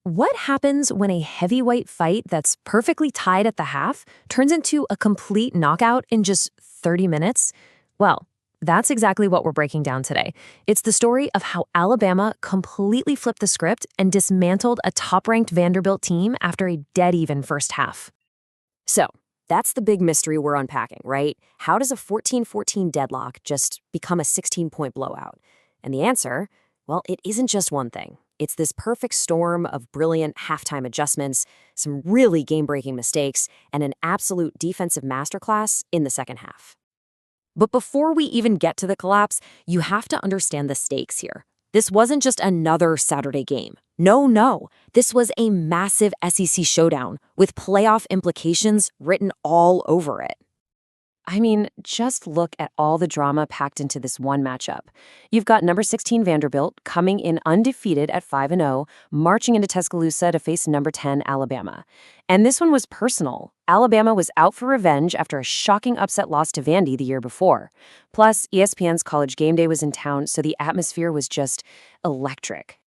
What happens when a heavyweight fight that's perfectly tied at the half turns into a complete knockout in just 30 minutes? Well, that's exactly what we're breaking down today. It's the story of how Alabama completely flipped the script and dismantled a top-ranked Vanderbilt team after a dead-even first half. So, that's the big mystery we're unpacking, right? How does a 14-14 deadlock just become a 16-point blowout? And the answer, well, it isn't just one thing. It's this perfect storm of brilliant halftime adjustments, some really game-breaking mistakes, and an absolute defensive masterclass in the second half. But before we even get to the collapse, you have to understand the stakes here. This wasn't just another Saturday game. No. This was a massive SEC showdown with playoff implications written all over it. I mean, just look at all the drama packed into this one matchup. You've got number 16 Vanderbilt coming in undefeated at 5-0, marching into Tuscaloosa to face number 10 Alabama. And this one was personal. Alabama was out for revenge after a shocking upset loss to Vandy the year before. Plus, ESPN's College Game Day was in town, so the atmosphere was just electric.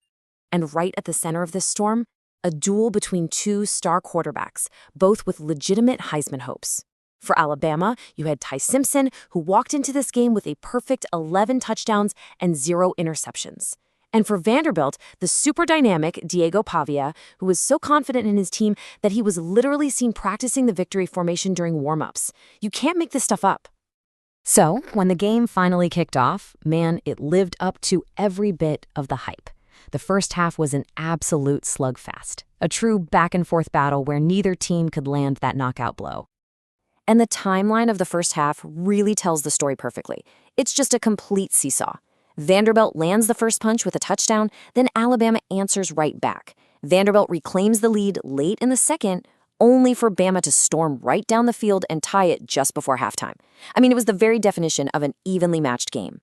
And right at the center of this storm, a duel between two star quarterbacks, both with legitimate Heisman hopes. For Alabama, you had Simpson, who walked into this game with a perfect 11 touchdowns and 0 interceptions. And for Vanderbilt, the super dynamic Diego Pavia, who was so confident in his team that he was literally seen practicing the victory formation during warm-ups. You can't make this stuff up. So, when the game finally kicked off, man, it lived up to every bit of the hype. The first half was an absolute slugfest, a true back-and-forth battle where neither team could land that knockout blow. And the timeline of the first half really tells the story perfectly. It's just a complete seesaw. Vanderbilt lands the first punch with a touchdown, then Alabama answers right back. Vanderbilt reclaims the lead late in the second, only for Bama to storm right down the field and tie it just before halftime. I mean, it was the very definition of an evenly matched game.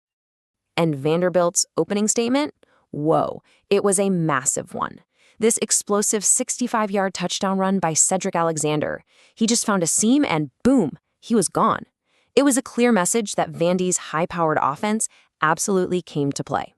And Vanderbilt's opening statement? Whoa, it was a massive one. This explosive 65-yard touchdown run by Cedric Alexander. He just found a seam and boom, he was gone. It was a clear message that Vandy's high-powered offense absolutely came to play.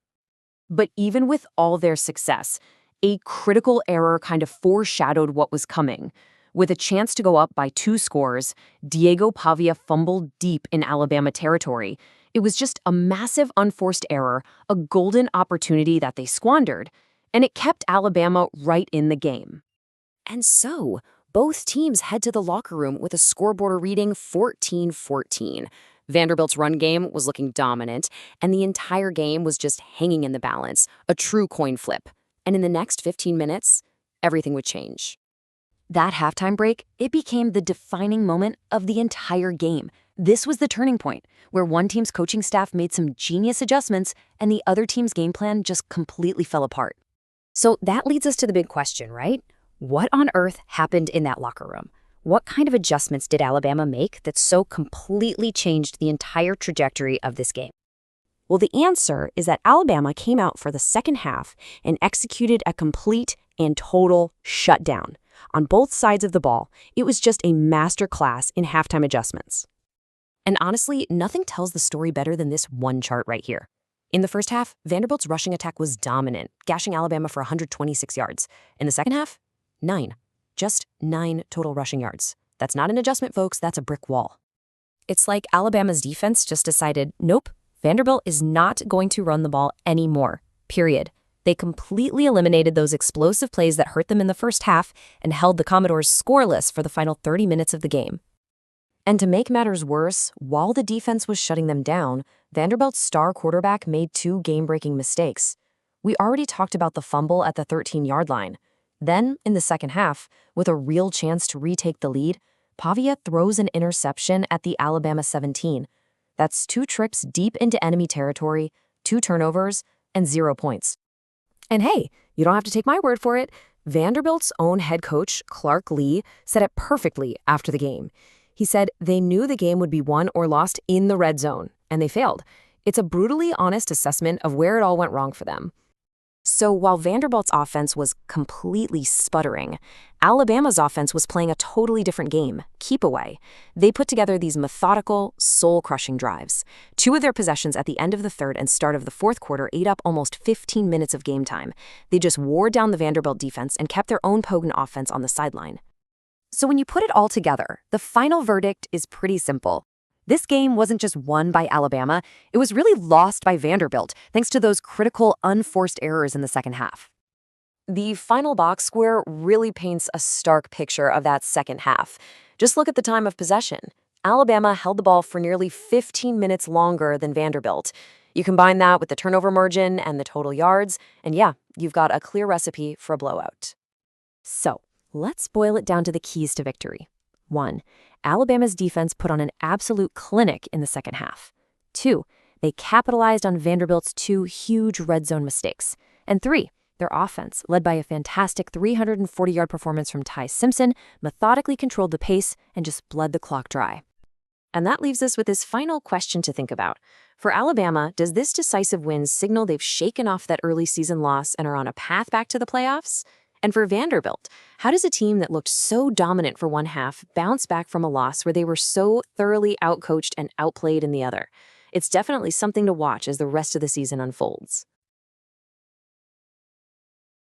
But even with all their success, a critical error kind of foreshadowed what was coming. With a chance to go up by 2 scores, Diego Pavia fumbled deep in Alabama territory. It was just a massive unforced error, a golden opportunity that they squandered. And it kept Alabama right in the game. And so, both teams head to the locker room with a scoreboard reading 14-14. Vanderbilt's run game was looking dominant, and the entire game was just hanging in the balance, a true coin flip. And in the next 15 minutes, everything would change. That halftime break, it became the defining moment of the entire game. This was the turning point, where one team's coaching staff made some genius adjustments, and the other team's game plan just completely fell apart. So that leads us to the big question, right? What on earth happened in that locker room? What kind of adjustments did Alabama make that so completely changed the entire trajectory of this game? Well, the answer is that Alabama came out for the second half and executed a complete and total shutdown. On both sides of the ball, it was just a masterclass in halftime adjustments. And honestly, nothing tells the story better than this one chart right here. In the first half, Vanderbilt's rushing attack was dominant, gashing Alabama for 126 yards. In the second half, 9. Just 9 total rushing yards. That's not an adjustment, folks. That's a brick wall. It's like Alabama's defense just decided, nope, Vanderbilt is not going to run the ball anymore, period. They completely eliminated those explosive plays that hurt them in the first half and held the Commodores scoreless for the final 30 minutes of the game. And to make matters worse, while the defense was shutting them down, Vanderbilt's star quarterback made 2 game-breaking mistakes. We already talked about the fumble at the 13-yard line. Then, in the second half, with a real chance to retake the lead, Pavia throws an interception at the Alabama 17. That's 2 trips deep into enemy territory, 2 turnovers, and 0 points. And hey, you don't have to take my word for it. Vanderbilt's own head coach, Clark Lee, said it perfectly after the game. He said they knew the game would be won or lost in the red zone, and they failed. It's a brutally honest assessment of where it all went wrong for them. So while Vanderbilt's offense was completely sputtering, Alabama's offense was playing a totally different game, keep away. They put together these methodical, soul-crushing drives. Two of their possessions at the end of the third and start of the fourth quarter ate up almost 15 minutes of game time. They just wore down the Vanderbilt defense and kept their own potent offense on the sideline. So when you put it all together, the final verdict is pretty simple. This game wasn't just won by Alabama, it was really lost by Vanderbilt, thanks to those critical, unforced errors in the second half. The final box score really paints a stark picture of that second half. Just look at the time of possession. Alabama held the ball for nearly 15 minutes longer than Vanderbilt. You combine that with the turnover margin and the total yards, and yeah, you've got a clear recipe for a blowout. So, let's boil it down to the keys to victory. 1. Alabama's defense put on an absolute clinic in the second half. 2. They capitalized on Vanderbilt's 2 huge red zone mistakes. And 3. Their offense, led by a fantastic 340-yard performance from Simpson, methodically controlled the pace and just bled the clock dry. And that leaves us with this final question to think about. For Alabama, does this decisive win signal they've shaken off that early season loss and are on a path back to the playoffs? And for Vanderbilt, how does a team that looked so dominant for one half bounce back from a loss where they were so thoroughly outcoached and outplayed in the other? It's definitely something to watch as the rest of the season unfolds.